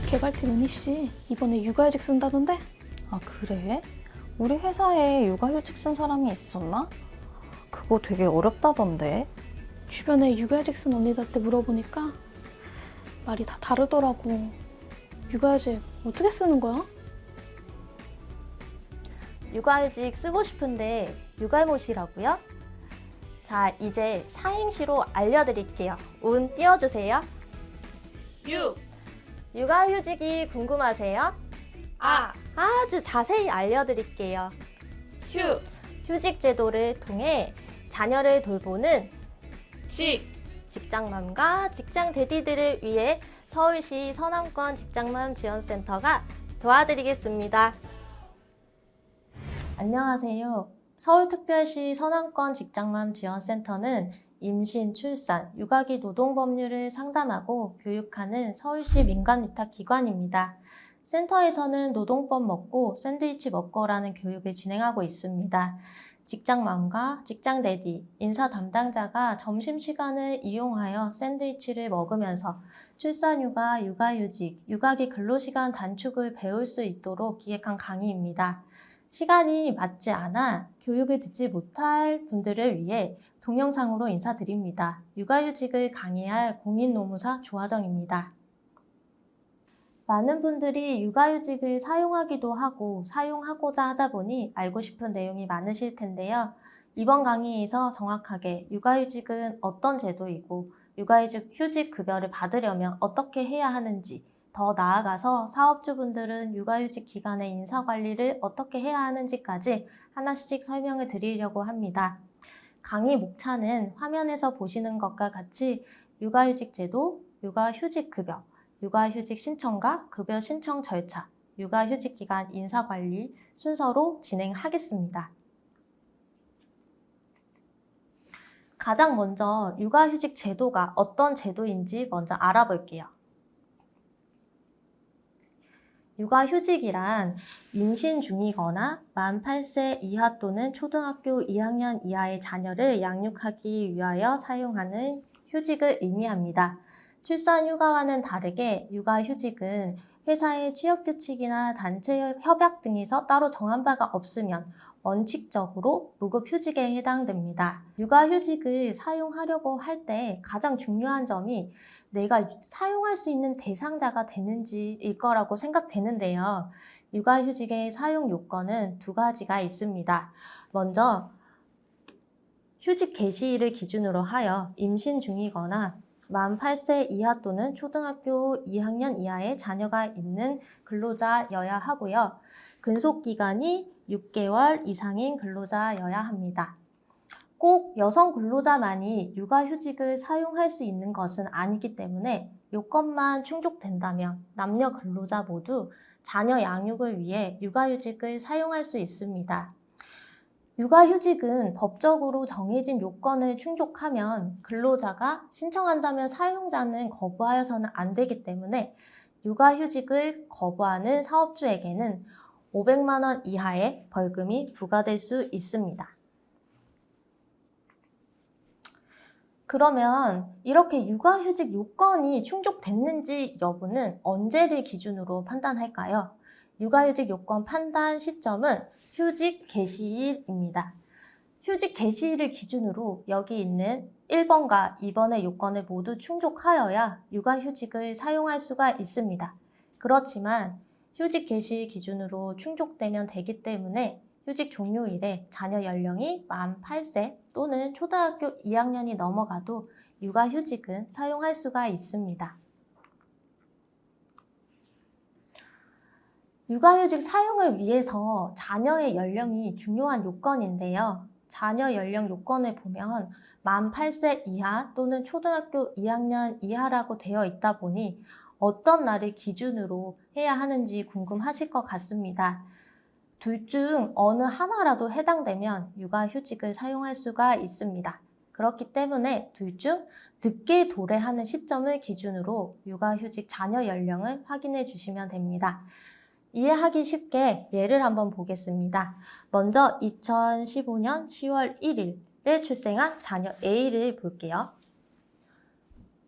개발팀 은희씨 이번에 육아휴직 쓴다던데? 아, 그래? 우리 회사에 육아휴직 쓴 사람이 있었나? 그거 되게 어렵다던데. 주변에 육아휴직 쓴 언니들한테 물어보니까 말이 다 다르더라고. 육아휴직 어떻게 쓰는 거야? 육아휴직 쓰고 싶은데 육아휴무시라고요? 자, 이제 사행시로 알려드릴게요. 운 띄워주세요. 육아휴직이 궁금하세요? 아주 자세히 알려드릴게요. 휴직 제도를 통해 자녀를 돌보는 직장맘과 직장 대디들을 위해 서울시 선언권 직장맘 지원센터가 도와드리겠습니다. 안녕하세요. 서울특별시 선언권 직장맘 지원센터는 임신, 출산, 육아기 노동 법률을 상담하고 교육하는 서울시 민간위탁기관입니다. 센터에서는 노동법 먹고 샌드위치 먹고라는 교육을 진행하고 있습니다. 직장맘과 직장대디, 인사 담당자가 점심시간을 이용하여 샌드위치를 먹으면서 출산휴가, 육아휴직, 육아기 근로시간 단축을 배울 수 있도록 기획한 강의입니다. 시간이 맞지 않아 교육을 듣지 못할 분들을 위해 동영상으로 인사드립니다. 육아휴직을 강의할 공인노무사 조하정입니다. 많은 분들이 육아휴직을 사용하기도 하고 사용하고자 하다 보니 알고 싶은 내용이 많으실 텐데요. 이번 강의에서 정확하게 육아휴직은 어떤 제도이고 육아휴직 급여를 받으려면 어떻게 해야 하는지, 더 나아가서 사업주분들은 육아휴직 기간의 인사관리를 어떻게 해야 하는지까지 하나씩 설명을 드리려고 합니다. 강의 목차는 화면에서 보시는 것과 같이 육아휴직 제도, 육아휴직 급여, 육아휴직 신청과 급여 신청 절차, 육아휴직 기간 인사관리 순서로 진행하겠습니다. 가장 먼저 육아휴직 제도가 어떤 제도인지 먼저 알아볼게요. 육아휴직이란 임신 중이거나 만 8세 이하 또는 초등학교 2학년 이하의 자녀를 양육하기 위하여 사용하는 휴직을 의미합니다. 출산휴가와는 다르게 육아휴직은 회사의 취업규칙이나 단체 협약 등에서 따로 정한 바가 없으면 원칙적으로 무급휴직에 해당됩니다. 육아휴직을 사용하려고 할 때 가장 중요한 점이 내가 사용할 수 있는 대상자가 되는지일 거라고 생각되는데요. 육아휴직의 사용 요건은 두 가지가 있습니다. 먼저 휴직 개시일을 기준으로 하여 임신 중이거나 만 8세 이하 또는 초등학교 2학년 이하의 자녀가 있는 근로자여야 하고요. 근속기간이 6개월 이상인 근로자여야 합니다. 꼭 여성 근로자만이 육아휴직을 사용할 수 있는 것은 아니기 때문에 요건만 충족된다면 남녀 근로자 모두 자녀 양육을 위해 육아휴직을 사용할 수 있습니다. 육아휴직은 법적으로 정해진 요건을 충족하면 근로자가 신청한다면 사용자는 거부하여서는 안 되기 때문에 육아휴직을 거부하는 사업주에게는 500만 원 이하의 벌금이 부과될 수 있습니다. 그러면 이렇게 육아휴직 요건이 충족됐는지 여부는 언제를 기준으로 판단할까요? 육아휴직 요건 판단 시점은 휴직 개시일입니다. 휴직 개시일을 기준으로 여기 있는 1번과 2번의 요건을 모두 충족하여야 육아휴직을 사용할 수가 있습니다. 그렇지만 휴직 개시일 기준으로 충족되면 되기 때문에 휴직 종료일에 자녀 연령이 만 8세 또는 초등학교 2학년이 넘어가도 육아휴직은 사용할 수가 있습니다. 육아휴직 사용을 위해서 자녀의 연령이 중요한 요건인데요. 자녀 연령 요건을 보면 만 8세 이하 또는 초등학교 2학년 이하라고 되어 있다 보니 어떤 날을 기준으로 해야 하는지 궁금하실 것 같습니다. 둘 중 어느 하나라도 해당되면 육아휴직을 사용할 수가 있습니다. 그렇기 때문에 둘 중 늦게 도래하는 시점을 기준으로 육아휴직 자녀 연령을 확인해 주시면 됩니다. 이해하기 쉽게 예를 한번 보겠습니다. 먼저 2015년 10월 1일에 출생한 자녀 A를 볼게요.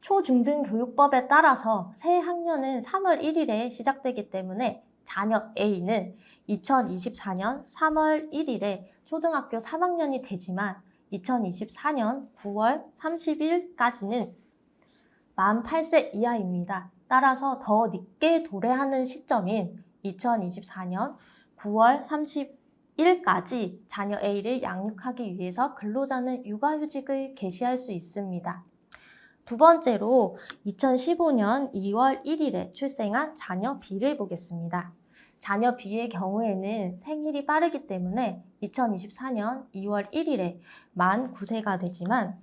초중등교육법에 따라서 새 학년은 3월 1일에 시작되기 때문에 자녀 A는 2024년 3월 1일에 초등학교 3학년이 되지만 2024년 9월 30일까지는 만 8세 이하입니다. 따라서 더 늦게 도래하는 시점인 2024년 9월 30일까지 자녀 A를 양육하기 위해서 근로자는 육아휴직을 개시할 수 있습니다. 두 번째로 2015년 2월 1일에 출생한 자녀 B를 보겠습니다. 자녀 B의 경우에는 생일이 빠르기 때문에 2024년 2월 1일에 만 9세가 되지만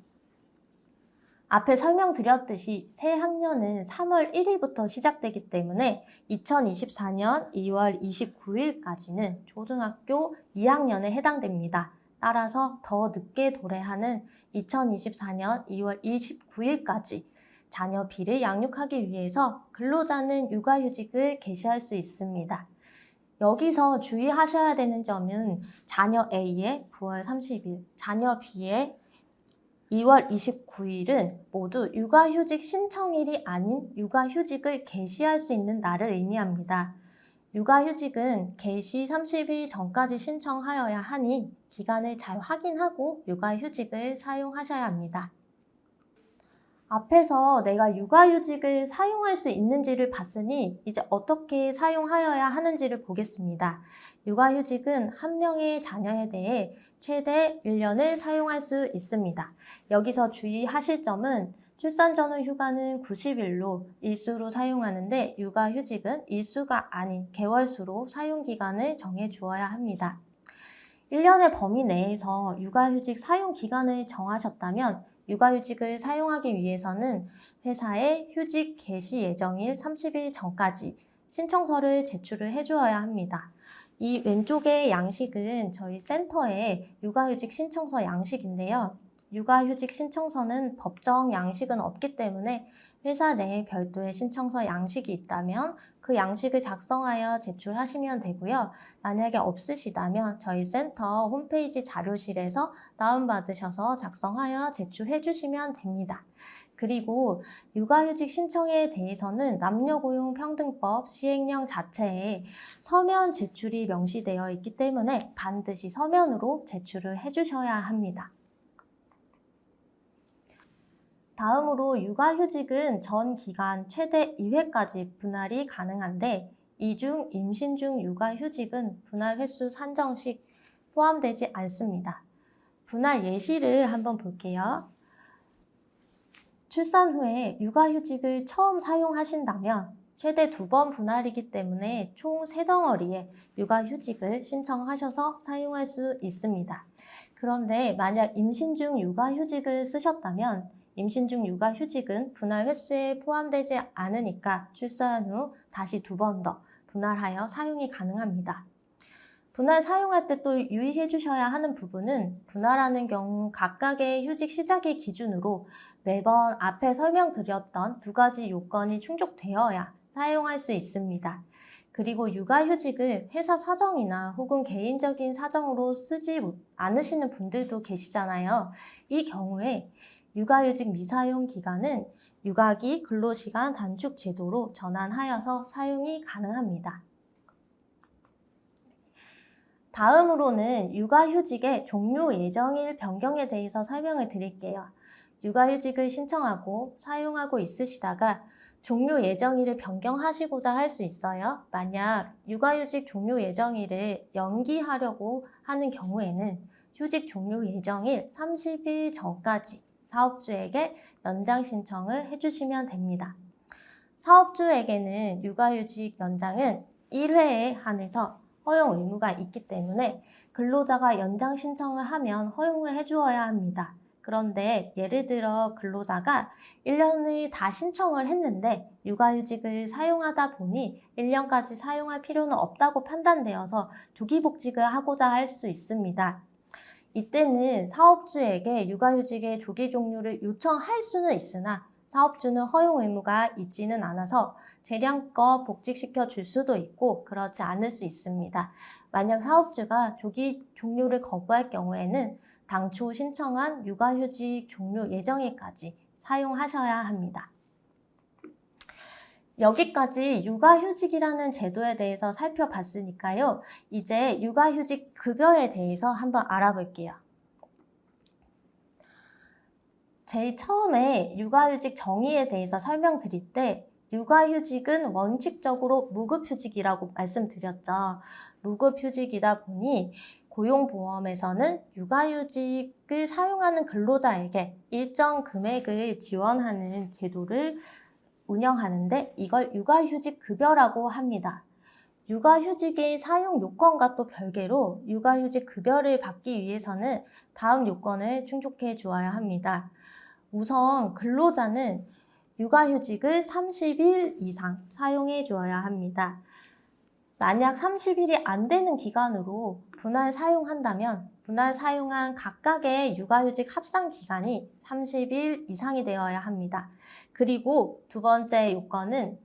앞에 설명드렸듯이 새 학년은 3월 1일부터 시작되기 때문에 2024년 2월 29일까지는 초등학교 2학년에 해당됩니다. 따라서 더 늦게 도래하는 2024년 2월 29일까지 자녀 B를 양육하기 위해서 근로자는 육아휴직을 개시할 수 있습니다. 여기서 주의하셔야 되는 점은 자녀 A의 9월 30일, 자녀 B의 2월 29일은 모두 육아휴직 신청일이 아닌 육아휴직을 개시할 수 있는 날을 의미합니다. 육아휴직은 개시 30일 전까지 신청하여야 하니 기간을 잘 확인하고 육아휴직을 사용하셔야 합니다. 앞에서 내가 육아휴직을 사용할 수 있는지를 봤으니 이제 어떻게 사용하여야 하는지를 보겠습니다. 육아휴직은 한 명의 자녀에 대해 최대 1년을 사용할 수 있습니다. 여기서 주의하실 점은 출산 전후 휴가는 90일로 일수로 사용하는데 육아휴직은 일수가 아닌 개월수로 사용기간을 정해 주어야 합니다. 1년의 범위 내에서 육아휴직 사용 기간을 정하셨다면 육아휴직을 사용하기 위해서는 회사에 휴직 개시 예정일 30일 전까지 신청서를 제출을 해주어야 합니다. 이 왼쪽의 양식은 저희 센터의 육아휴직 신청서 양식인데요. 육아휴직 신청서는 법정 양식은 없기 때문에 회사 내에 별도의 신청서 양식이 있다면 그 양식을 작성하여 제출하시면 되고요. 만약에 없으시다면 저희 센터 홈페이지 자료실에서 다운받으셔서 작성하여 제출해 주시면 됩니다. 그리고 육아휴직 신청에 대해서는 남녀고용평등법 시행령 자체에 서면 제출이 명시되어 있기 때문에 반드시 서면으로 제출을 해주셔야 합니다. 다음으로 육아휴직은 전 기간 최대 2회까지 분할이 가능한데 이 중 임신 중 육아휴직은 분할 횟수 산정 시 포함되지 않습니다. 분할 예시를 한번 볼게요. 출산 후에 육아휴직을 처음 사용하신다면 최대 2번 분할이기 때문에 총 3덩어리의 육아휴직을 신청하셔서 사용할 수 있습니다. 그런데 만약 임신 중 육아휴직을 쓰셨다면 임신 중 육아휴직은 분할 횟수에 포함되지 않으니까 출산 후 다시 2번 더 분할하여 사용이 가능합니다. 분할 사용할 때 또 유의해 주셔야 하는 부분은 분할하는 경우 각각의 휴직 시작일 기준으로 매번 앞에 설명드렸던 2가지 요건이 충족되어야 사용할 수 있습니다. 그리고 육아휴직을 회사 사정이나 혹은 개인적인 사정으로 쓰지 않으시는 분들도 계시잖아요. 이 경우에 육아휴직 미사용 기간은 육아기 근로시간 단축 제도로 전환하여서 사용이 가능합니다. 다음으로는 육아휴직의 종료 예정일 변경에 대해서 설명을 드릴게요. 육아휴직을 신청하고 사용하고 있으시다가 종료 예정일을 변경하시고자 할 수 있어요. 만약 육아휴직 종료 예정일을 연기하려고 하는 경우에는 휴직 종료 예정일 30일 전까지 사업주에게 연장 신청을 해주시면 됩니다. 사업주에게는 육아휴직 연장은 1회에 한해서 허용 의무가 있기 때문에 근로자가 연장 신청을 하면 허용을 해주어야 합니다. 그런데 예를 들어 근로자가 1년을 다 신청을 했는데 육아휴직을 사용하다 보니 1년까지 사용할 필요는 없다고 판단되어서 조기복직을 하고자 할 수 있습니다. 이때는 사업주에게 육아휴직의 조기 종료를 요청할 수는 있으나 사업주는 허용 의무가 있지는 않아서 재량껏 복직시켜 줄 수도 있고 그렇지 않을 수 있습니다. 만약 사업주가 조기 종료를 거부할 경우에는 당초 신청한 육아휴직 종료 예정일까지 사용하셔야 합니다. 여기까지 육아휴직이라는 제도에 대해서 살펴봤으니까요. 이제 육아휴직 급여에 대해서 한번 알아볼게요. 제일 처음에 육아휴직 정의에 대해서 설명드릴 때 육아휴직은 원칙적으로 무급휴직이라고 말씀드렸죠. 무급휴직이다 보니 고용보험에서는 육아휴직을 사용하는 근로자에게 일정 금액을 지원하는 제도를 운영하는데 이걸 육아휴직 급여라고 합니다. 육아휴직의 사용 요건과 또 별개로 육아휴직 급여를 받기 위해서는 다음 요건을 충족해 주어야 합니다. 우선 근로자는 육아휴직을 30일 이상 사용해 주어야 합니다. 만약 30일이 안 되는 기간으로 분할 사용한다면 분할 사용한 각각의 육아휴직 합산 기간이 30일 이상이 되어야 합니다. 그리고 두 번째 요건은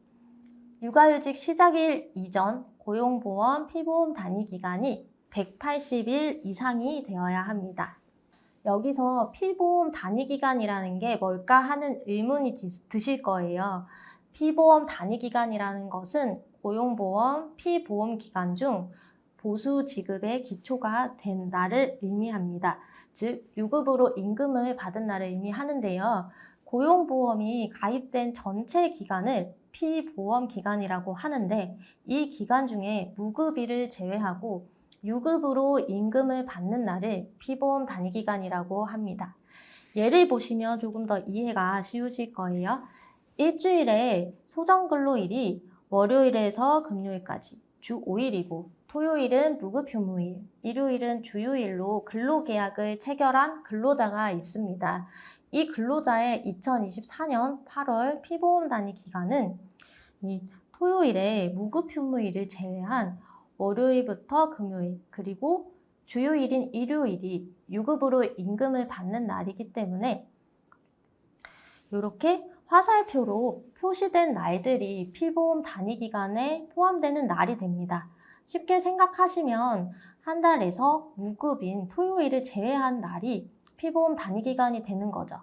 육아휴직 시작일 이전 고용보험 피보험 단위 기간이 180일 이상이 되어야 합니다. 여기서 피보험 단위 기간이라는 게 뭘까 하는 의문이 드실 거예요. 피보험 단위 기간이라는 것은 고용보험 피보험 기간 중 보수 지급의 기초가 된 날을 의미합니다. 즉 유급으로 임금을 받은 날을 의미하는데요. 고용보험이 가입된 전체 기간을 피보험 기간이라고 하는데 이 기간 중에 무급일을 제외하고 유급으로 임금을 받는 날을 피보험 단위 기간이라고 합니다. 예를 보시면 조금 더 이해가 쉬우실 거예요. 일주일에 소정근로일이 월요일에서 금요일까지 주 5일이고 토요일은 무급휴무일, 일요일은 주휴일로 근로계약을 체결한 근로자가 있습니다. 이 근로자의 2024년 8월 피보험 단위 기간은 이 토요일에 무급휴무일을 제외한 월요일부터 금요일 그리고 주휴일인 일요일이 유급으로 임금을 받는 날이기 때문에 이렇게 화살표로 표시된 날들이 피보험 단위 기간에 포함되는 날이 됩니다. 쉽게 생각하시면 한 달에서 무급인 토요일을 제외한 날이 피보험 단위 기간이 되는 거죠.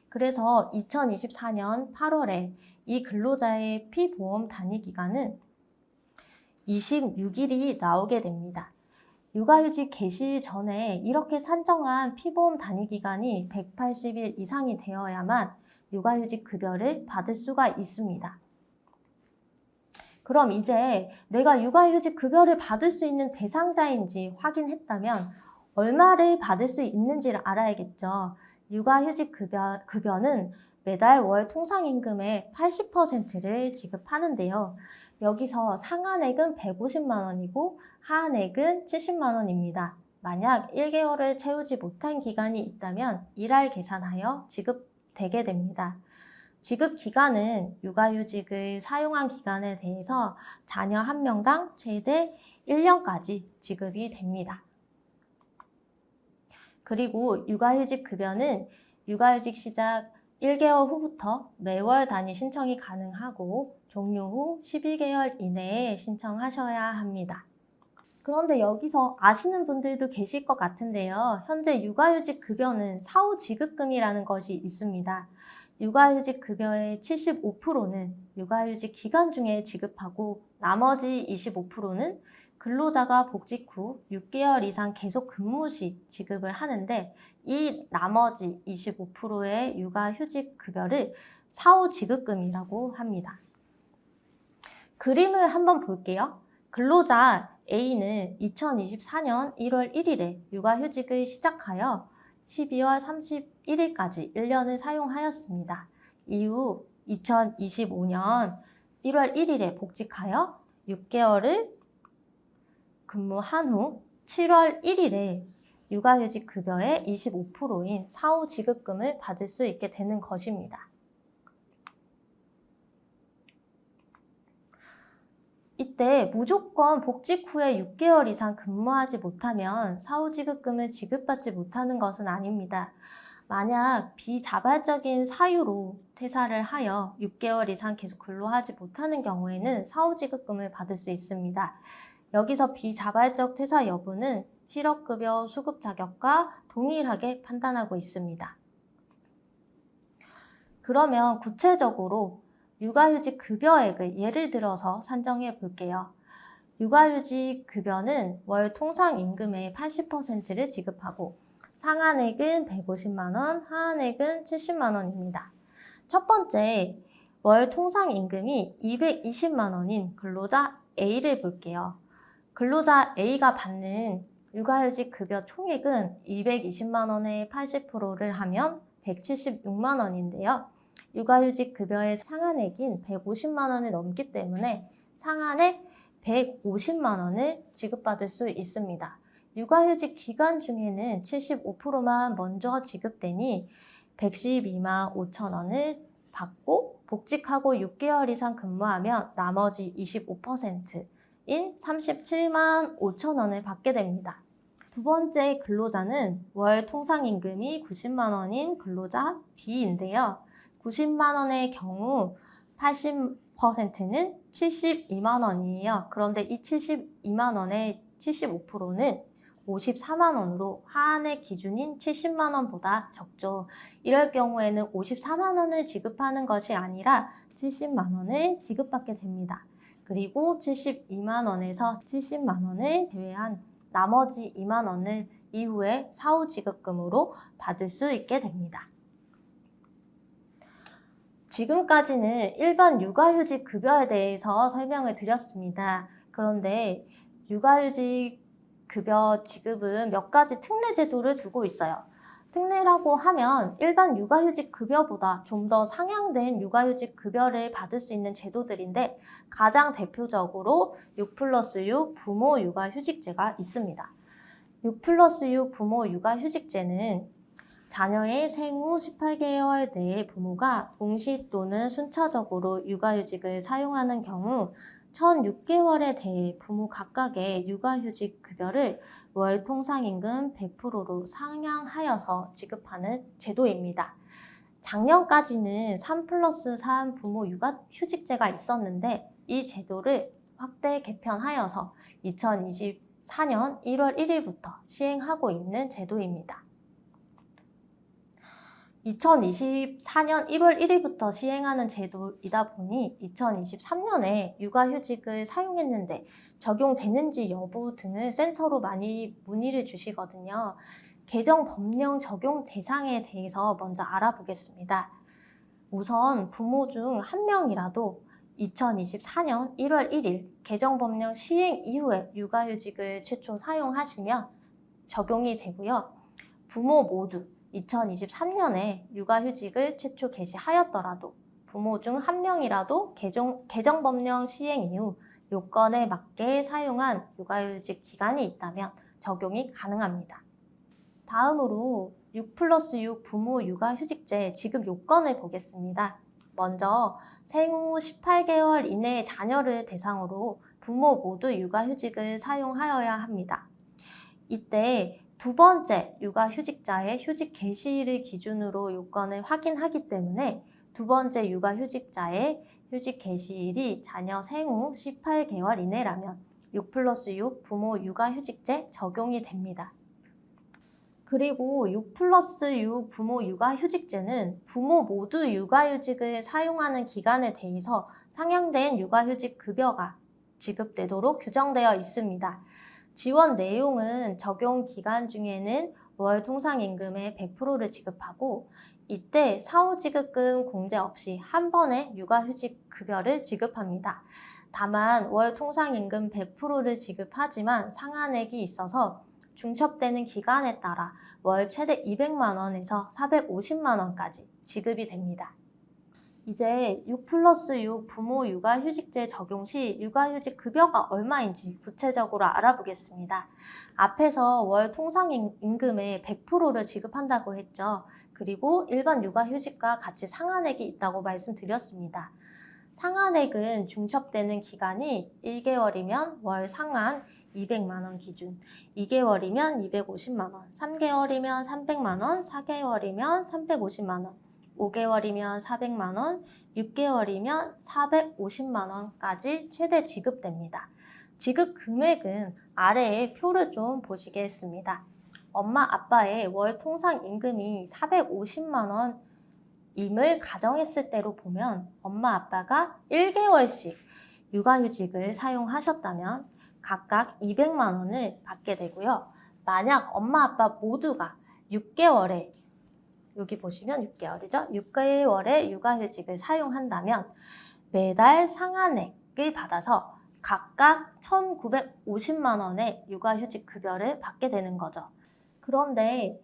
그래서 2024년 8월에 이 근로자의 피보험 단위 기간은 26일이 나오게 됩니다. 육아휴직 개시 전에 이렇게 산정한 피보험 단위 기간이 180일 이상이 되어야만 육아휴직 급여를 받을 수가 있습니다. 그럼 이제 내가 육아휴직 급여를 받을 수 있는 대상자인지 확인했다면 얼마를 받을 수 있는지를 알아야겠죠. 육아휴직 급여는 매달 월 통상임금의 80%를 지급하는데요. 여기서 상한액은 150만 원이고 하한액은 70만 원입니다. 만약 1개월을 채우지 못한 기간이 있다면 일할 계산하여 지급되게 됩니다. 지급 기간은 육아휴직을 사용한 기간에 대해서 자녀 한 명당 최대 1년까지 지급이 됩니다. 그리고 육아휴직 급여는 육아휴직 시작 1개월 후부터 매월 단위 신청이 가능하고 종료 후 12개월 이내에 신청하셔야 합니다. 그런데 여기서 아시는 분들도 계실 것 같은데요. 현재 육아휴직 급여는 사후 지급금이라는 것이 있습니다. 육아휴직 급여의 75%는 육아휴직 기간 중에 지급하고 나머지 25%는 근로자가 복직 후 6개월 이상 계속 근무 시 지급을 하는데 이 나머지 25%의 육아휴직 급여를 사후 지급금이라고 합니다. 그림을 한번 볼게요. 근로자 A는 2024년 1월 1일에 육아휴직을 시작하여 12월 31일까지 1년을 사용하였습니다. 이후 2025년 1월 1일에 복직하여 6개월을 근무한 후 7월 1일에 육아휴직 급여의 25%인 사후 지급금을 받을 수 있게 되는 것입니다. 이때 무조건 복직 후에 6개월 이상 근무하지 못하면 사후 지급금을 지급받지 못하는 것은 아닙니다. 만약 비자발적인 사유로 퇴사를 하여 6개월 이상 계속 근로하지 못하는 경우에는 사후 지급금을 받을 수 있습니다. 여기서 비자발적 퇴사 여부는 실업급여 수급 자격과 동일하게 판단하고 있습니다. 그러면 구체적으로 육아휴직 급여액을 예를 들어서 산정해 볼게요. 육아휴직 급여는 월 통상임금의 80%를 지급하고 상한액은 150만 원, 하한액은 70만 원입니다. 첫 번째, 월 통상임금이 220만 원인 근로자 A를 볼게요. 근로자 A가 받는 육아휴직 급여 총액은 220만 원의 80%를 하면 176만 원인데요. 육아휴직 급여의 상한액인 150만 원을 넘기 때문에 상한액 150만 원을 지급받을 수 있습니다. 육아휴직 기간 중에는 75%만 먼저 지급되니 112만 5천 원을 받고 복직하고 6개월 이상 근무하면 나머지 25%인 37만 5천 원을 받게 됩니다. 두 번째 근로자는 월 통상임금이 90만 원인 근로자 B인데요. 90만 원의 경우 80%는 72만 원이에요. 그런데 이 72만 원의 75%는 54만 원으로 하한의 기준인 70만 원보다 적죠. 이럴 경우에는 54만 원을 지급하는 것이 아니라 70만 원을 지급받게 됩니다. 그리고 72만 원에서 70만 원을 제외한 나머지 2만 원을 이후에 사후지급금으로 받을 수 있게 됩니다. 지금까지는 일반 육아휴직 급여에 대해서 설명을 드렸습니다. 그런데 육아휴직 급여 지급은 몇 가지 특례 제도를 두고 있어요. 특례라고 하면 일반 육아휴직 급여보다 좀 더 상향된 육아휴직 급여를 받을 수 있는 제도들인데 가장 대표적으로 6+6 부모 육아휴직제가 있습니다. 6+6 부모 육아휴직제는 자녀의 생후 18개월 내에 부모가 동시 또는 순차적으로 육아휴직을 사용하는 경우 1006개월에 대해 부모 각각의 육아휴직 급여를 월 통상임금 100%로 상향하여서 지급하는 제도입니다. 작년까지는 3+3 부모 육아휴직제가 있었는데 이 제도를 확대 개편하여서 2024년 1월 1일부터 시행하고 있는 제도입니다. 2024년 1월 1일부터 시행하는 제도이다 보니 2023년에 육아휴직을 사용했는데 적용되는지 여부 등을 센터로 많이 문의를 주시거든요. 개정 법령 적용 대상에 대해서 먼저 알아보겠습니다. 우선 부모 중 한 명이라도 2024년 1월 1일 개정 법령 시행 이후에 육아휴직을 최초 사용하시면 적용이 되고요. 부모 모두 2023년에 육아휴직을 최초 개시하였더라도 부모 중 한 명이라도 개정 법령 시행 이후 요건에 맞게 사용한 육아휴직 기간이 있다면 적용이 가능합니다. 다음으로 6+6 부모 육아휴직제 지급 요건을 보겠습니다. 먼저 생후 18개월 이내의 자녀를 대상으로 부모 모두 육아휴직을 사용하여야 합니다. 이때 두 번째 육아휴직자의 휴직 개시일을 기준으로 요건을 확인하기 때문에 두 번째 육아휴직자의 휴직 개시일이 자녀 생후 18개월 이내라면 6+6 부모 육아휴직제 적용이 됩니다. 그리고 6+6 부모 육아휴직제는 부모 모두 육아휴직을 사용하는 기간에 대해서 상향된 육아휴직 급여가 지급되도록 규정되어 있습니다. 지원 내용은 적용 기간 중에는 월 통상임금의 100%를 지급하고 이때 사후지급금 공제 없이 한 번에 육아휴직 급여를 지급합니다. 다만 월 통상임금 100%를 지급하지만 상한액이 있어서 중첩되는 기간에 따라 월 최대 200만 원에서 450만 원까지 지급이 됩니다. 이제 6+6 부모 육아휴직제 적용 시 육아휴직 급여가 얼마인지 구체적으로 알아보겠습니다. 앞에서 월 통상임금의 100%를 지급한다고 했죠. 그리고 일반 육아휴직과 같이 상한액이 있다고 말씀드렸습니다. 상한액은 중첩되는 기간이 1개월이면 월 상한 200만 원 기준, 2개월이면 250만 원, 3개월이면 300만 원, 4개월이면 350만 원, 5개월이면 400만 원, 6개월이면 450만 원까지 최대 지급됩니다. 지급 금액은 아래의 표를 좀 보시겠습니다. 엄마 아빠의 월 통상 임금이 450만 임을 가정했을 때로 보면 엄마 아빠가 1개월씩 육아휴직을 사용하셨다면 각각 200만 원을 받게 되고요. 만약 엄마 아빠 모두가 6개월에 여기 보시면 6개월이죠. 6개월의 육아휴직을 사용한다면 매달 상한액을 받아서 각각 1,950만 원의 육아휴직 급여를 받게 되는 거죠. 그런데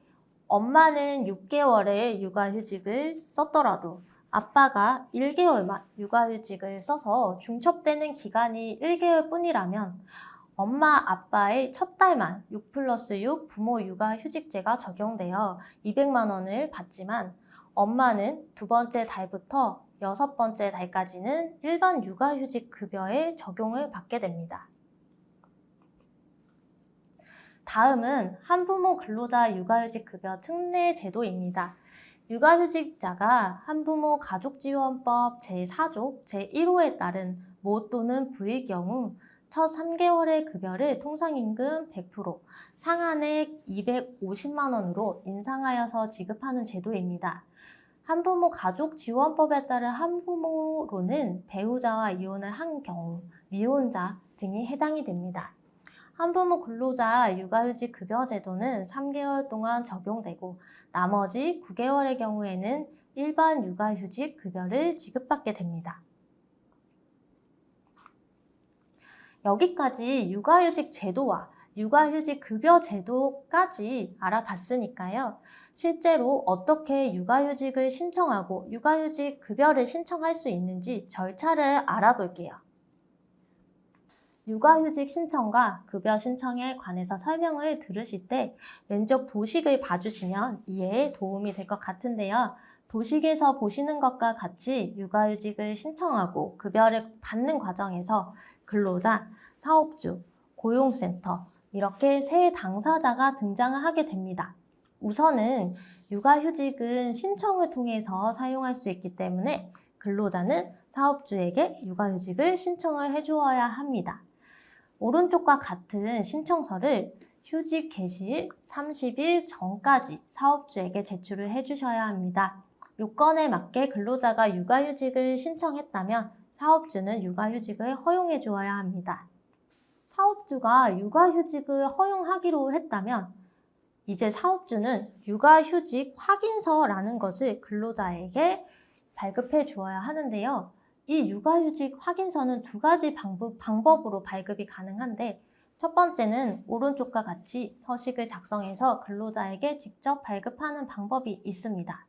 엄마는 6개월의 육아휴직을 썼더라도 아빠가 1개월만 육아휴직을 써서 중첩되는 기간이 1개월 뿐이라면 엄마 아빠의 첫 달만 6+6 부모 육아휴직제가 적용되어 200만 원을 받지만 엄마는 두 번째 달부터 여섯 번째 달까지는 일반 육아휴직 급여의 적용을 받게 됩니다. 다음은 한부모 근로자 육아휴직 급여 특례 제도입니다. 육아휴직자가 한부모 가족지원법 제4조 제1호에 따른 모 또는 부의 경우 첫 3개월의 급여를 통상임금 100%, 상한액 250만 원으로 인상하여서 지급하는 제도입니다. 한부모 가족지원법에 따른 한부모로는 배우자와 이혼을 한 경우, 미혼자 등이 해당이 됩니다. 한부모 근로자 육아휴직 급여 제도는 3개월 동안 적용되고 나머지 9개월의 경우에는 일반 육아휴직 급여를 지급받게 됩니다. 여기까지 육아휴직 제도와 육아휴직 급여 제도까지 알아봤으니까요. 실제로 어떻게 육아휴직을 신청하고 육아휴직 급여를 신청할 수 있는지 절차를 알아볼게요. 육아휴직 신청과 급여 신청에 관해서 설명을 들으실 때 왼쪽 도식을 봐주시면 이해에 도움이 될 것 같은데요. 도식에서 보시는 것과 같이 육아휴직을 신청하고 급여를 받는 과정에서 근로자, 사업주, 고용센터 이렇게 세 당사자가 등장을 하게 됩니다. 우선은 육아휴직은 신청을 통해서 사용할 수 있기 때문에 근로자는 사업주에게 육아휴직을 신청을 해주어야 합니다. 오른쪽과 같은 신청서를 휴직 개시 30일 전까지 사업주에게 제출을 해주셔야 합니다. 요건에 맞게 근로자가 육아휴직을 신청했다면 사업주는 육아휴직을 허용해 주어야 합니다. 사업주가 육아휴직을 허용하기로 했다면 이제 사업주는 육아휴직 확인서라는 것을 근로자에게 발급해 주어야 하는데요. 이 육아휴직 확인서는 두 가지 방법으로 발급이 가능한데 첫 번째는 오른쪽과 같이 서식을 작성해서 근로자에게 직접 발급하는 방법이 있습니다.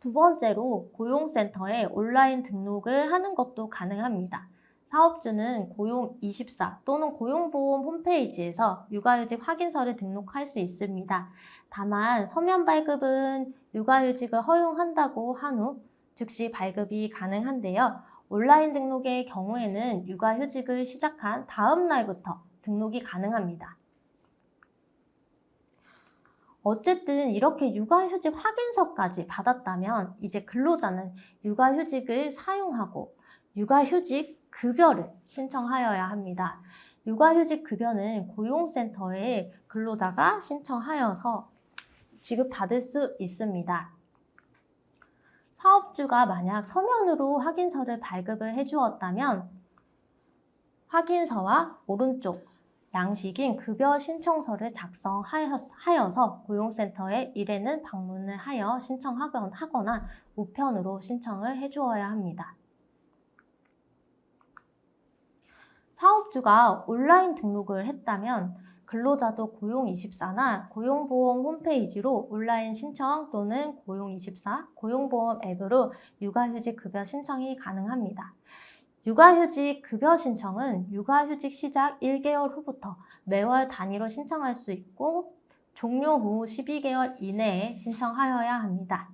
두 번째로 고용센터에 온라인 등록을 하는 것도 가능합니다. 사업주는 고용24 또는 고용보험 홈페이지에서 육아휴직 확인서를 등록할 수 있습니다. 다만 서면 발급은 육아휴직을 허용한다고 한 후 즉시 발급이 가능한데요. 온라인 등록의 경우에는 육아휴직을 시작한 다음 날부터 등록이 가능합니다. 어쨌든 이렇게 육아휴직 확인서까지 받았다면 이제 근로자는 육아휴직을 사용하고 육아휴직 급여를 신청하여야 합니다. 육아휴직 급여는 고용센터에 근로자가 신청하여서 지급받을 수 있습니다. 사업주가 만약 서면으로 확인서를 발급을 해주었다면 확인서와 오른쪽 양식인 급여 신청서를 작성하여서 고용센터에 일회는 방문을 하여 신청하거나 우편으로 신청을 해주어야 합니다. 사업주가 온라인 등록을 했다면 근로자도 고용24나 고용보험 홈페이지로 온라인 신청 또는 고용24, 고용보험 앱으로 육아휴직 급여 신청이 가능합니다. 육아휴직 급여 신청은 육아휴직 시작 1개월 후부터 매월 단위로 신청할 수 있고 종료 후 12개월 이내에 신청하여야 합니다.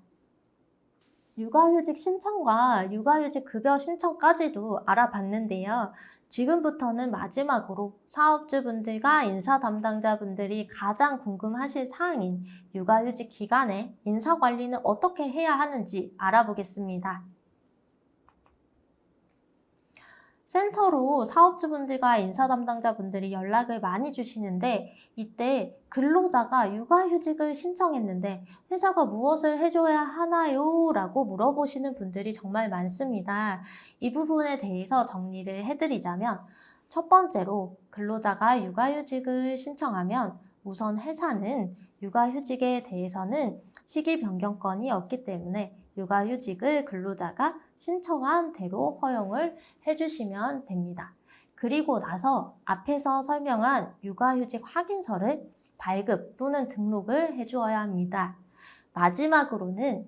육아휴직 신청과 육아휴직 급여 신청까지도 알아봤는데요. 지금부터는 마지막으로 사업주분들과 인사 담당자분들이 가장 궁금하실 사항인 육아휴직 기간에 인사관리는 어떻게 해야 하는지 알아보겠습니다. 센터로 사업주분들과 인사 담당자분들이 연락을 많이 주시는데 이때 근로자가 육아휴직을 신청했는데 회사가 무엇을 해줘야 하나요? 라고 물어보시는 분들이 정말 많습니다. 이 부분에 대해서 정리를 해드리자면 첫 번째로 근로자가 육아휴직을 신청하면 우선 회사는 육아휴직에 대해서는 시기 변경권이 없기 때문에 육아휴직을 근로자가 신청한 대로 허용을 해주시면 됩니다. 그리고 나서 앞에서 설명한 육아휴직 확인서를 발급 또는 등록을 해주어야 합니다. 마지막으로는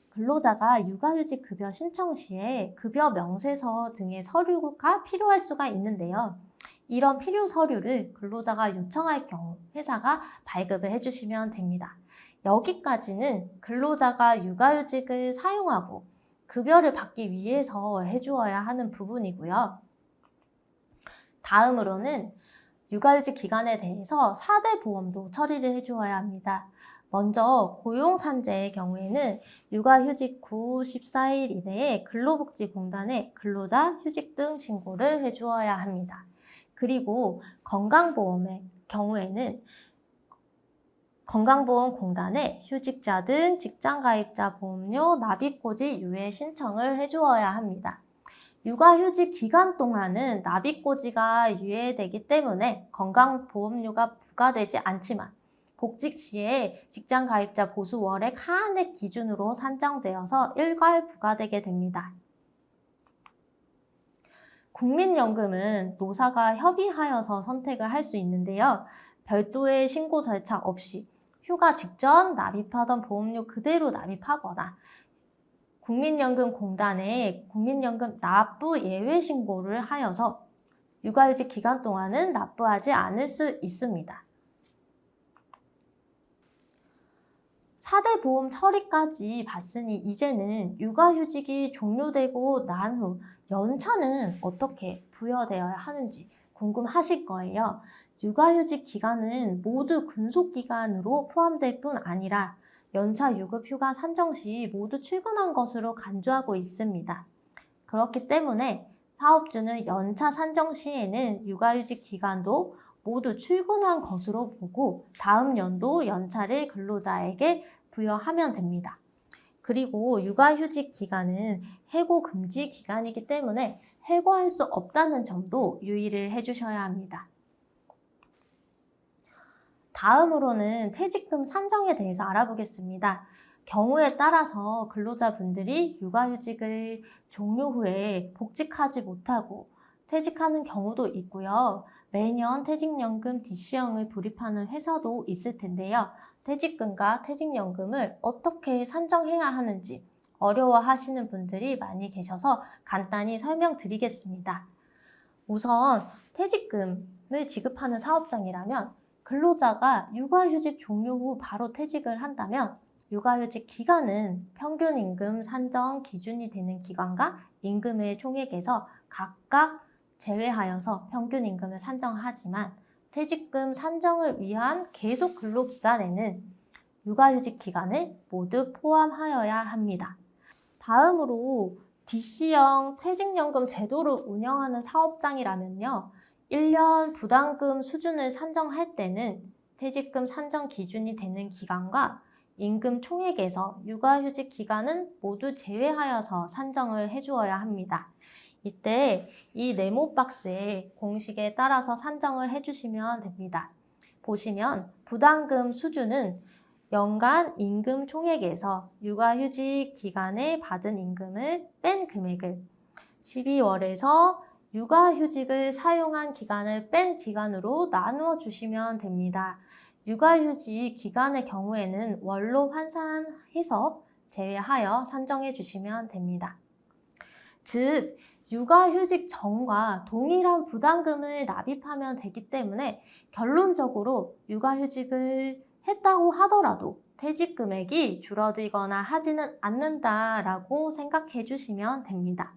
근로자가 육아휴직 급여 신청 시에 급여 명세서 등의 서류가 필요할 수가 있는데요. 이런 필요 서류를 근로자가 요청할 경우 회사가 발급을 해주시면 됩니다. 여기까지는 근로자가 육아휴직을 사용하고 급여를 받기 위해서 해주어야 하는 부분이고요. 다음으로는 육아휴직 기간에 대해서 4대 보험도 처리를 해주어야 합니다. 먼저 고용산재의 경우에는 육아휴직 후 14일 이내에 근로복지공단에 근로자 휴직 등 신고를 해주어야 합니다. 그리고 건강보험의 경우에는 건강보험공단에 휴직자 등 직장가입자 보험료 납입고지 유예 신청을 해주어야 합니다. 육아휴직 기간 동안은 납입고지가 유예되기 때문에 건강보험료가 부과되지 않지만 복직 시에 직장가입자 보수월액 하한액 기준으로 산정되어서 일괄 부과되게 됩니다. 국민연금은 노사가 협의하여서 선택을 할 수 있는데요. 별도의 신고 절차 없이 휴가 직전 납입하던 보험료 그대로 납입하거나 국민연금공단에 국민연금 납부 예외 신고를 하여서 육아휴직 기간 동안은 납부하지 않을 수 있습니다. 4대 보험 처리까지 봤으니 이제는 육아휴직이 종료되고 난 후 연차는 어떻게 부여되어야 하는지 궁금하실 거예요. 육아휴직 기간은 모두 근속기간으로 포함될 뿐 아니라 연차 유급 휴가 산정 시 모두 출근한 것으로 간주하고 있습니다. 그렇기 때문에 사업주는 연차 산정 시에는 육아휴직 기간도 모두 출근한 것으로 보고 다음 연도 연차를 근로자에게 부여하면 됩니다. 그리고 육아휴직 기간은 해고 금지 기간이기 때문에 해고할 수 없다는 점도 유의를 해주셔야 합니다. 다음으로는 퇴직금 산정에 대해서 알아보겠습니다. 경우에 따라서 근로자분들이 육아휴직을 종료 후에 복직하지 못하고 퇴직하는 경우도 있고요. 매년 퇴직연금 DC형을 불입하는 회사도 있을 텐데요. 퇴직금과 퇴직연금을 어떻게 산정해야 하는지 어려워하시는 분들이 많이 계셔서 간단히 설명드리겠습니다. 우선 퇴직금을 지급하는 사업장이라면 근로자가 육아휴직 종료 후 바로 퇴직을 한다면 육아휴직 기간은 평균 임금 산정 기준이 되는 기간과 임금의 총액에서 각각 제외하여서 평균 임금을 산정하지만 퇴직금 산정을 위한 계속 근로 기간에는 육아휴직 기간을 모두 포함하여야 합니다. 다음으로 DC형 퇴직연금 제도를 운영하는 사업장이라면요. 1년 부담금 수준을 산정할 때는 퇴직금 산정 기준이 되는 기간과 임금 총액에서 육아휴직 기간은 모두 제외하여서 산정을 해주어야 합니다. 이때 이 네모 박스에 공식에 따라서 산정을 해주시면 됩니다. 보시면 부담금 수준은 연간 임금 총액에서 육아휴직 기간에 받은 임금을 뺀 금액을 12월에서 육아휴직을 사용한 기간을 뺀 기간으로 나누어 주시면 됩니다. 육아휴직 기간의 경우에는 월로 환산해서 제외하여 산정해 주시면 됩니다. 즉, 육아휴직 전과 동일한 부담금을 납입하면 되기 때문에 결론적으로 육아휴직을 했다고 하더라도 퇴직 금액이 줄어들거나 하지는 않는다라고 생각해 주시면 됩니다.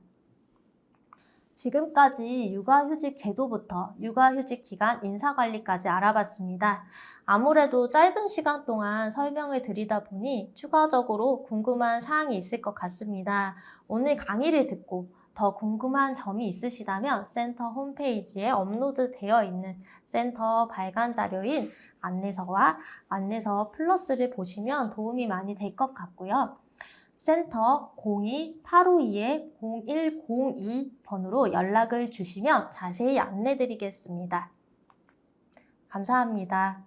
지금까지 육아휴직 제도부터 육아휴직 기간 인사관리까지 알아봤습니다. 아무래도 짧은 시간 동안 설명을 드리다 보니 추가적으로 궁금한 사항이 있을 것 같습니다. 오늘 강의를 듣고 더 궁금한 점이 있으시다면 센터 홈페이지에 업로드되어 있는 센터 발간 자료인 안내서와 안내서 플러스를 보시면 도움이 많이 될 것 같고요. 센터 02-852-0102번으로 연락을 주시면 자세히 안내드리겠습니다. 감사합니다.